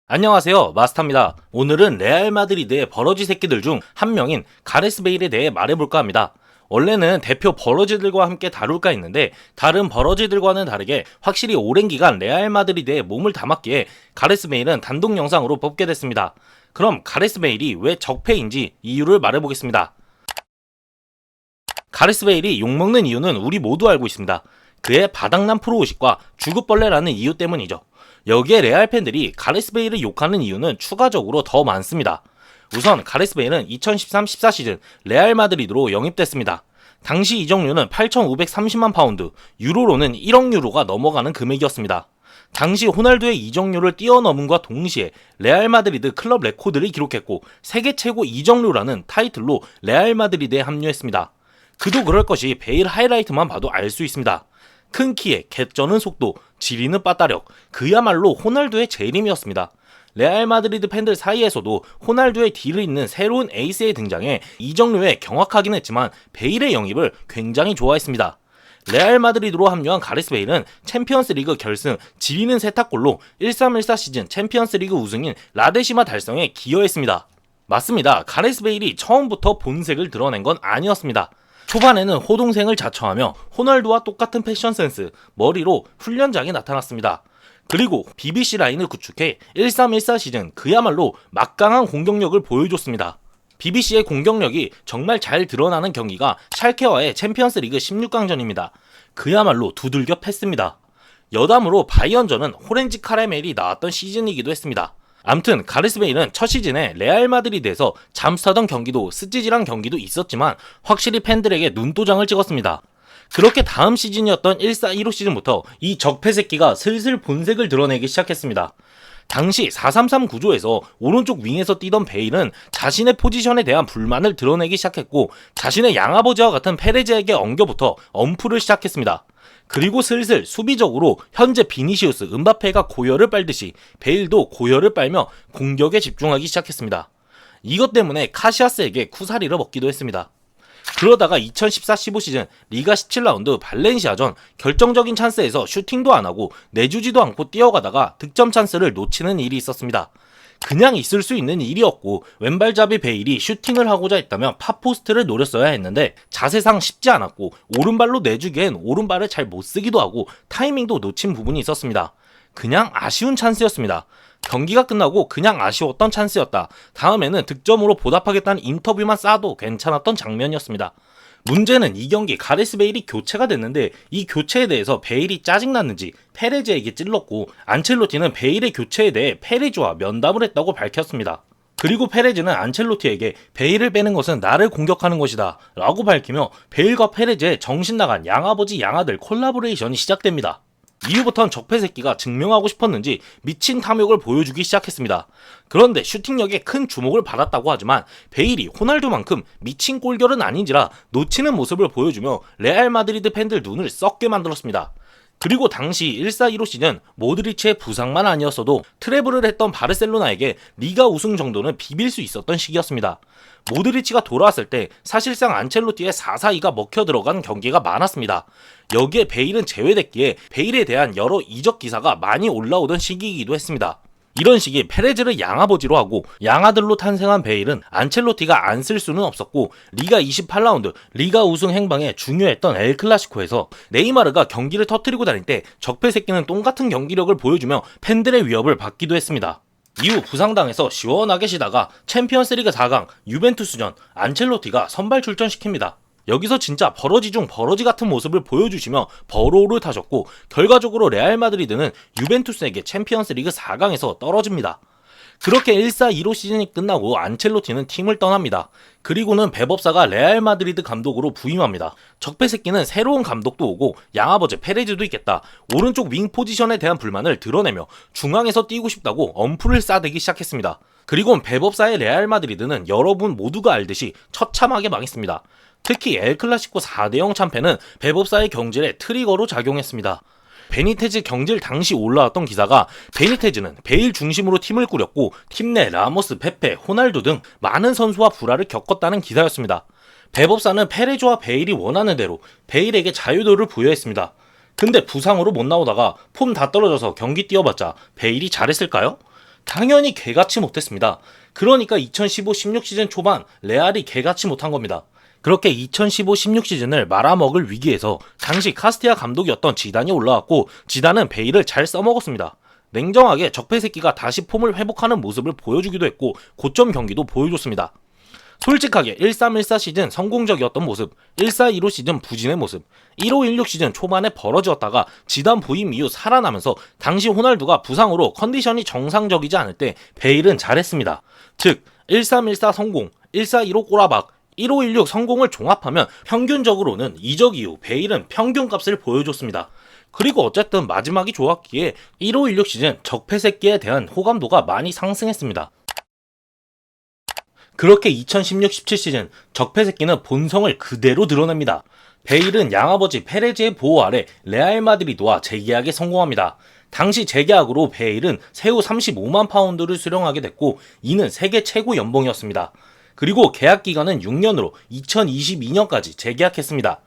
안녕하세요, 마스터입니다. 오늘은 레알 마드리드의 버러지 새끼들 중 한 명인 가레스 베일에 대해 말해볼까 합니다. 원래는 대표 버러지들과 함께 다룰까 했는데 다른 버러지들과는 다르게 확실히 오랜 기간 레알 마드리드에 몸을 담았기에 가레스 베일은 단독 영상으로 뽑게 됐습니다. 그럼 가레스 베일이 왜 적폐인지 이유를 말해보겠습니다. 가레스 베일이 욕먹는 이유는 우리 모두 알고 있습니다. 그의 바닥난 프로의식과 죽을벌레라는 이유 때문이죠. 여기에 레알 팬들이 가레스 베일을 욕하는 이유는 추가적으로 더 많습니다. 우선 가레스 베일은 2013-14 시즌 레알 마드리드로 영입됐습니다. 당시 이적료는 8,530만 파운드, 유로로는 1억 유로가 넘어가는 금액이었습니다. 당시 호날두의 이적료를 뛰어넘음과 동시에 레알 마드리드 클럽 레코드를 기록했고 세계 최고 이적료라는 타이틀로 레알 마드리드에 합류했습니다. 그도 그럴 것이 베일 하이라이트만 봐도 알 수 있습니다. 큰 키에 개쩌는 속도, 지리는 빠따력, 그야말로 호날두의 재림이었습니다. 레알 마드리드 팬들 사이에서도 호날두의 뒤를 잇는 새로운 에이스의 등장에 이적료에 경악하긴 했지만 베일의 영입을 굉장히 좋아했습니다. 레알 마드리드로 합류한 가레스 베일은 챔피언스 리그 결승 지리는 세탁골로 13-14 시즌 챔피언스 리그 우승인 라데시마 달성에 기여했습니다. 맞습니다. 가레스 베일이 처음부터 본색을 드러낸 건 아니었습니다. 초반에는 호동생을 자처하며 호날두와 똑같은 패션 센스, 머리로 훈련장에 나타났습니다. 그리고 BBC 라인을 구축해 13-14 시즌 그야말로 막강한 공격력을 보여줬습니다. BBC의 공격력이 정말 잘 드러나는 경기가 샬케와의 챔피언스 리그 16강전입니다. 그야말로 두들겨 팼습니다. 여담으로 바이언전은 호렌지 카라멜이 나왔던 시즌이기도 했습니다. 암튼 가레스 베일은 첫 시즌에 레알 마드리드에서 잠수타던 경기도 스찌질한 경기도 있었지만 확실히 팬들에게 눈도장을 찍었습니다. 그렇게 다음 시즌이었던 14-15 시즌부터 이 적폐 새끼가 슬슬 본색을 드러내기 시작했습니다. 당시 4-3-3 구조에서 오른쪽 윙에서 뛰던 베일은 자신의 포지션에 대한 불만을 드러내기 시작했고 자신의 양아버지와 같은 페레즈에게 엉겨붙어 엄프를 시작했습니다. 그리고 슬슬 수비적으로 현재 비니시우스, 은바페가 고열을 빨듯이 베일도 고열을 빨며 공격에 집중하기 시작했습니다. 이것 때문에 카시아스에게 쿠사리를 먹기도 했습니다. 그러다가 2014-15 시즌 리가 17라운드 발렌시아전 결정적인 찬스에서 슈팅도 안하고 내주지도 않고 뛰어가다가 득점 찬스를 놓치는 일이 있었습니다. 그냥 있을 수 있는 일이었고 왼발잡이 베일이 슈팅을 하고자 했다면 팝포스트를 노렸어야 했는데 자세상 쉽지 않았고 오른발로 내주기엔 오른발을 잘 못쓰기도 하고 타이밍도 놓친 부분이 있었습니다. 그냥 아쉬운 찬스였습니다. 경기가 끝나고 그냥 아쉬웠던 찬스였다. 다음에는 득점으로 보답하겠다는 인터뷰만 쌓아도 괜찮았던 장면이었습니다. 문제는 이 경기 가레스 베일이 교체가 됐는데 이 교체에 대해서 베일이 짜증났는지 페레즈에게 찔렀고 안첼로티는 베일의 교체에 대해 페레즈와 면담을 했다고 밝혔습니다. 그리고 페레즈는 안첼로티에게 베일을 빼는 것은 나를 공격하는 것이다 라고 밝히며 베일과 페레즈의 정신나간 양아버지 양아들 콜라보레이션이 시작됩니다. 이후부턴 적폐 새끼가 증명하고 싶었는지 미친 탐욕을 보여주기 시작했습니다. 그런데 슈팅력에 큰 주목을 받았다고 하지만 베일이 호날두만큼 미친 골결은 아닌지라 놓치는 모습을 보여주며 레알 마드리드 팬들 눈을 썩게 만들었습니다. 그리고 당시 14-15 시즌 모드리치의 부상만 아니었어도 트래블을 했던 바르셀로나에게 리가 우승 정도는 비빌 수 있었던 시기였습니다. 모드리치가 돌아왔을 때 사실상 안첼로티의 4-4-2가 먹혀 들어간 경기가 많았습니다. 여기에 베일은 제외됐기에 베일에 대한 여러 이적 기사가 많이 올라오던 시기이기도 했습니다. 이런 시기 페레즈를 양아버지로 하고 양아들로 탄생한 베일은 안첼로티가 안 쓸 수는 없었고 리가 28라운드 리가 우승 행방에 중요했던 엘클라시코에서 네이마르가 경기를 터뜨리고 다닐 때 적폐 새끼는 똥같은 경기력을 보여주며 팬들의 위협을 받기도 했습니다. 이후 부상당해서 시원하게 쉬다가 챔피언스리그 4강 유벤투스전 안첼로티가 선발 출전시킵니다. 여기서 진짜 버러지 중 버러지 같은 모습을 보여주시며 버로우를 타셨고 결과적으로 레알 마드리드는 유벤투스에게 챔피언스 리그 4강에서 떨어집니다. 그렇게 14-15 시즌이 끝나고 안첼로티는 팀을 떠납니다. 그리고는 배법사가 레알 마드리드 감독으로 부임합니다. 적폐 새끼는 새로운 감독도 오고 양아버지 페레즈도 있겠다. 오른쪽 윙 포지션에 대한 불만을 드러내며 중앙에서 뛰고 싶다고 엄풀을 싸대기 시작했습니다. 그리고 배법사의 레알 마드리드는 여러분 모두가 알듯이 처참하게 망했습니다. 특히 엘클라시코 4-0 참패는 배법사의 경질에 트리거로 작용했습니다. 베니테즈 경질 당시 올라왔던 기사가 베니테즈는 베일 중심으로 팀을 꾸렸고 팀 내 라모스, 페페, 호날두 등 많은 선수와 불화를 겪었다는 기사였습니다. 배법사는 페레즈와 베일이 원하는 대로 베일에게 자유도를 부여했습니다. 근데 부상으로 못 나오다가 폼 다 떨어져서 경기 뛰어봤자 베일이 잘했을까요? 당연히 개같이 못했습니다. 그러니까 2015-16 시즌 초반 레알이 개같이 못한 겁니다. 그렇게 2015-16 시즌을 말아먹을 위기에서 당시 카스티아 감독이었던 지단이 올라왔고 지단은 베일을 잘 써먹었습니다. 냉정하게 적폐 새끼가 다시 폼을 회복하는 모습을 보여주기도 했고 고점 경기도 보여줬습니다. 솔직하게 13-14 시즌 성공적이었던 모습, 14-15 시즌 부진의 모습, 15-16 시즌 초반에 벌어졌다가 지단 부임 이후 살아나면서 당시 호날두가 부상으로 컨디션이 정상적이지 않을 때 베일은 잘했습니다. 즉 13-14 성공, 14-15 꼬라박, 15-16 성공을 종합하면 평균적으로는 이적 이후 베일은 평균값을 보여줬습니다. 그리고 어쨌든 마지막이 좋았기에 15-16 시즌 적폐 새끼에 대한 호감도가 많이 상승했습니다. 그렇게 2016-17 시즌 적폐 새끼는 본성을 그대로 드러냅니다. 베일은 양아버지 페레즈의 보호 아래 레알 마드리드와 재계약에 성공합니다. 당시 재계약으로 베일은 세후 35만 파운드를 수령하게 됐고 이는 세계 최고 연봉이었습니다. 그리고 계약 기간은 6년으로 2022년까지 재계약했습니다.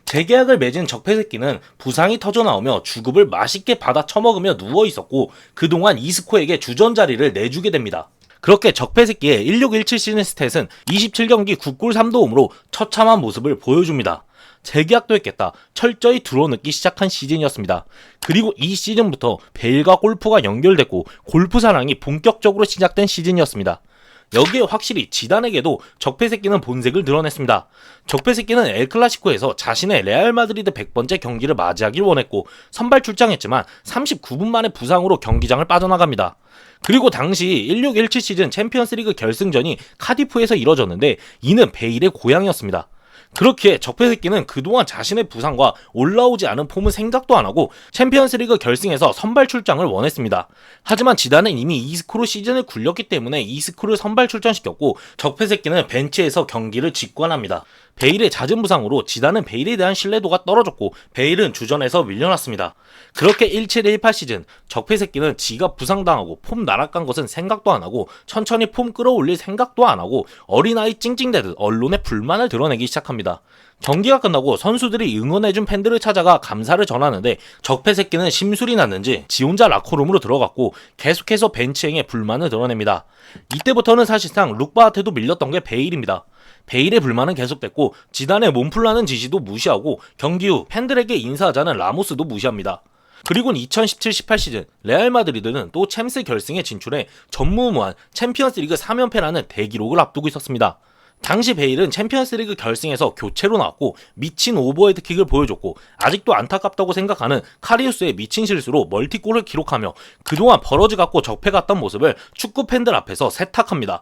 재계약을 맺은 적폐 새끼는 부상이 터져나오며 주급을 맛있게 받아 처먹으며 누워있었고 그동안 이스코에게 주전 자리를 내주게 됩니다. 그렇게 적폐 새끼의 16-17 시즌 스탯은 27경기 9골 3도움으로 처참한 모습을 보여줍니다. 재계약도 했겠다 철저히 드러내기 시작한 시즌이었습니다. 그리고 이 시즌부터 베일과 골프가 연결됐고 골프 사랑이 본격적으로 시작된 시즌이었습니다. 여기에 확실히 지단에게도 적폐 새끼는 본색을 드러냈습니다. 적폐 새끼는 엘클라시코에서 자신의 레알 마드리드 100번째 경기를 맞이하길 원했고 선발 출장했지만 39분 만에 부상으로 경기장을 빠져나갑니다. 그리고 당시 16-17 시즌 챔피언스리그 결승전이 카디프에서 이뤄졌는데 이는 베일의 고향이었습니다. 그렇기에 적폐 새끼는 그동안 자신의 부상과 올라오지 않은 폼은 생각도 안하고 챔피언스리그 결승에서 선발 출장을 원했습니다. 하지만 지단은 이미 이스코로 시즌을 굴렸기 때문에 이스코를 선발 출전시켰고 적폐 새끼는 벤치에서 경기를 직관합니다. 베일의 잦은 부상으로 지단은 베일에 대한 신뢰도가 떨어졌고 베일은 주전에서 밀려났습니다. 그렇게 17-18 시즌 적폐 새끼는 지가 부상당하고 폼 나락간 것은 생각도 안하고 천천히 폼 끌어올릴 생각도 안하고 어린아이 찡찡대듯 언론에 불만을 드러내기 시작합니다. 경기가 끝나고 선수들이 응원해준 팬들을 찾아가 감사를 전하는데 적폐 새끼는 심술이 났는지 지 혼자 라커룸으로 들어갔고 계속해서 벤치행에 불만을 드러냅니다. 이때부터는 사실상 룩바한테도 밀렸던 게 베일입니다. 베일의 불만은 계속됐고 지단의 몸풀라는 지시도 무시하고 경기 후 팬들에게 인사하자는 라모스도 무시합니다. 그리고 2017-18 시즌 레알 마드리드는 또 챔스 결승에 진출해 전무후무한 챔피언스리그 3연패라는 대기록을 앞두고 있었습니다. 당시 베일은 챔피언스리그 결승에서 교체로 나왔고 미친 오버헤드킥을 보여줬고 아직도 안타깝다고 생각하는 카리우스의 미친 실수로 멀티골을 기록하며 그동안 버러지 갖고 적폐 같던 모습을 축구 팬들 앞에서 세탁합니다.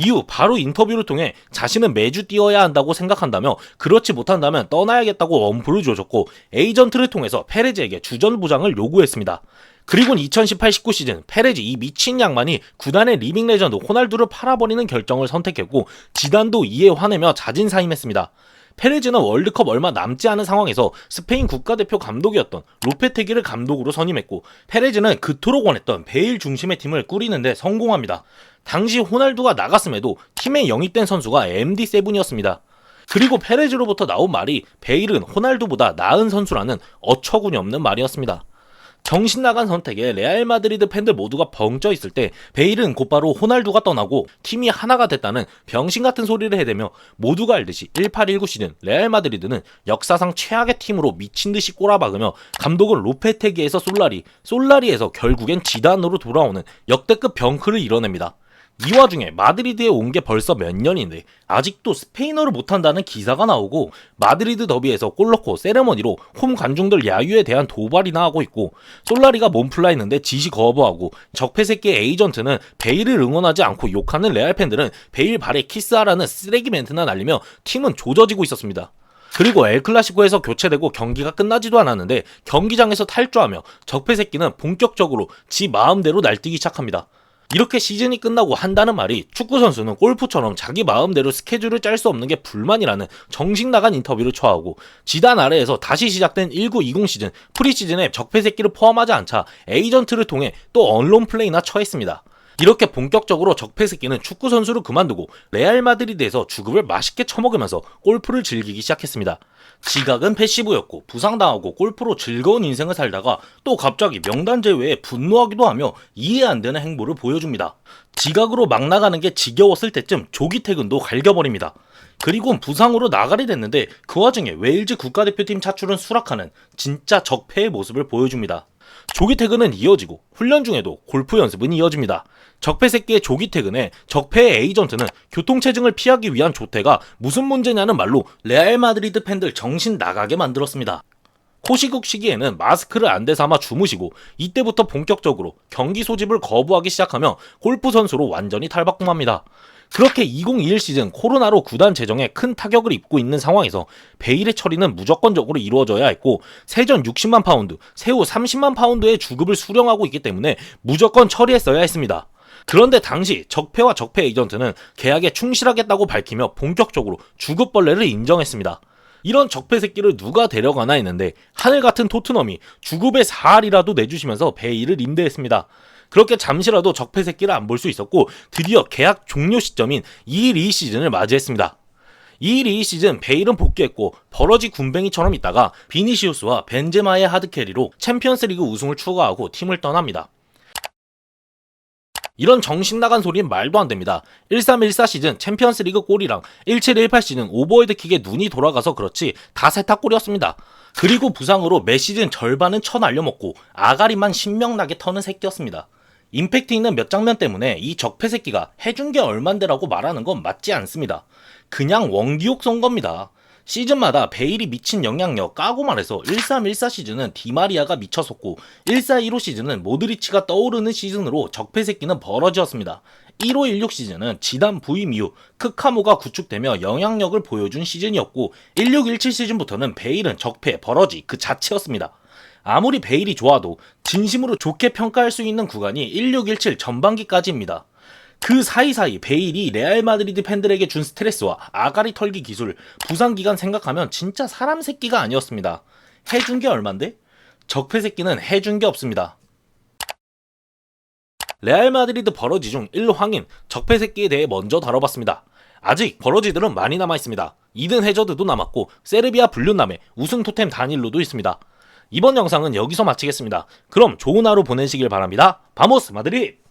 이후 바로 인터뷰를 통해 자신은 매주 뛰어야 한다고 생각한다며 그렇지 못한다면 떠나야겠다고 엄포를 줘줬고 에이전트를 통해서 페레즈에게 주전 보장을 요구했습니다. 그리고 2018-19 시즌 페레즈 이 미친 양반이 구단의 리빙 레전드 호날두를 팔아버리는 결정을 선택했고 지단도 이에 화내며 자진사임했습니다. 페레즈는 월드컵 얼마 남지 않은 상황에서 스페인 국가대표 감독이었던 로페테기를 감독으로 선임했고 페레즈는 그토록 원했던 베일 중심의 팀을 꾸리는데 성공합니다. 당시 호날두가 나갔음에도 팀에 영입된 선수가 MD7이었습니다. 그리고 페레즈로부터 나온 말이 베일은 호날두보다 나은 선수라는 어처구니 없는 말이었습니다. 정신나간 선택에 레알 마드리드 팬들 모두가 벙쪄 있을 때 베일은 곧바로 호날두가 떠나고 팀이 하나가 됐다는 병신같은 소리를 해대며 모두가 알듯이 18-19 시즌 레알 마드리드는 역사상 최악의 팀으로 미친듯이 꼬라박으며 감독은 로페테기에서 솔라리에서 결국엔 지단으로 돌아오는 역대급 병크를 이뤄냅니다. 이 와중에 마드리드에 온 게 벌써 몇 년인데 아직도 스페인어를 못한다는 기사가 나오고 마드리드 더비에서 골 넣고 세레머니로 홈 관중들 야유에 대한 도발이나 하고 있고 솔라리가 몸풀라 했는데 지시 거부하고 적폐 새끼의 에이전트는 베일을 응원하지 않고 욕하는 레알 팬들은 베일 발에 키스하라는 쓰레기 멘트나 날리며 팀은 조져지고 있었습니다. 그리고 엘클라시코에서 교체되고 경기가 끝나지도 않았는데 경기장에서 탈주하며 적폐 새끼는 본격적으로 지 마음대로 날뛰기 시작합니다. 이렇게 시즌이 끝나고 한다는 말이 축구선수는 골프처럼 자기 마음대로 스케줄을 짤 수 없는 게 불만이라는 정신나간 인터뷰를 처하고 지단 아래에서 다시 시작된 19-20 시즌 프리시즌에 적폐 새끼를 포함하지 않자 에이전트를 통해 또 언론 플레이나 처했습니다. 이렇게 본격적으로 적폐 새끼는 축구 선수를 그만두고 레알 마드리드에서 주급을 맛있게 처먹으면서 골프를 즐기기 시작했습니다. 지각은 패시브였고 부상당하고 골프로 즐거운 인생을 살다가 또 갑자기 명단 제외에 분노하기도 하며 이해 안 되는 행보를 보여줍니다. 지각으로 막 나가는 게 지겨웠을 때쯤 조기 퇴근도 갈겨버립니다. 그리고 부상으로 나가리 됐는데 그 와중에 웨일즈 국가대표팀 차출은 수락하는 진짜 적폐의 모습을 보여줍니다. 조기 퇴근은 이어지고 훈련 중에도 골프 연습은 이어집니다. 적폐 새끼의 조기 퇴근에 적폐의 에이전트는 교통체증을 피하기 위한 조퇴가 무슨 문제냐는 말로 레알 마드리드 팬들 정신 나가게 만들었습니다. 호시국 시기에는 마스크를 안대 삼아 주무시고 이때부터 본격적으로 경기 소집을 거부하기 시작하며 골프 선수로 완전히 탈바꿈합니다. 그렇게 2021 시즌 코로나로 구단 재정에 큰 타격을 입고 있는 상황에서 베일의 처리는 무조건적으로 이루어져야 했고 세전 60만 파운드, 세후 30만 파운드의 주급을 수령하고 있기 때문에 무조건 처리했어야 했습니다. 그런데 당시 적폐와 적폐 에이전트는 계약에 충실하겠다고 밝히며 본격적으로 주급벌레를 인정했습니다. 이런 적폐 새끼를 누가 데려가나 했는데 하늘 같은 토트넘이 주급의 4할이라도 내주시면서 베일을 임대했습니다. 그렇게 잠시라도 적폐 새끼를 안 볼 수 있었고 드디어 계약 종료 시점인 2-1-2 시즌을 맞이했습니다. 2-1-2 시즌 베일은 복귀했고 버러지 군뱅이처럼 있다가 비니시우스와 벤제마의 하드캐리로 챔피언스리그 우승을 추가하고 팀을 떠납니다. 이런 정신나간 소리는 말도 안 됩니다. 13-14 시즌 챔피언스리그 골이랑 17-18 시즌 오버헤드킥에 눈이 돌아가서 그렇지 다 세탁골이었습니다. 그리고 부상으로 매 시즌 절반은 쳐날려먹고 아가리만 신명나게 터는 새끼였습니다. 임팩트 있는 몇 장면 때문에 이 적폐 새끼가 해준 게 얼만데라고 말하는 건 맞지 않습니다. 그냥 원기옥 쏜 겁니다. 시즌마다 베일이 미친 영향력 까고 말해서 13-14 시즌은 디마리아가 미쳤었고 14-15 시즌은 모드리치가 떠오르는 시즌으로 적폐 새끼는 버러지였습니다. 15-16 시즌은 지단 부임 이후 크카모가 구축되며 영향력을 보여준 시즌이었고 16-17 시즌부터는 베일은 적폐, 버러지 그 자체였습니다. 아무리 베일이 좋아도 진심으로 좋게 평가할 수 있는 구간이 16-17 전반기까지입니다. 그 사이사이 베일이 레알 마드리드 팬들에게 준 스트레스와 아가리 털기 기술, 부상 기간 생각하면 진짜 사람 새끼가 아니었습니다. 해준 게 얼만데? 적폐 새끼는 해준 게 없습니다. 레알 마드리드 버러지 중 1황인 적폐 새끼에 대해 먼저 다뤄봤습니다. 아직 버러지들은 많이 남아있습니다. 이든 해저드도 남았고 세르비아 불륜남의 우승 토템 다닐로도 있습니다. 이번 영상은 여기서 마치겠습니다. 그럼 좋은 하루 보내시길 바랍니다. 바모스 마드리드!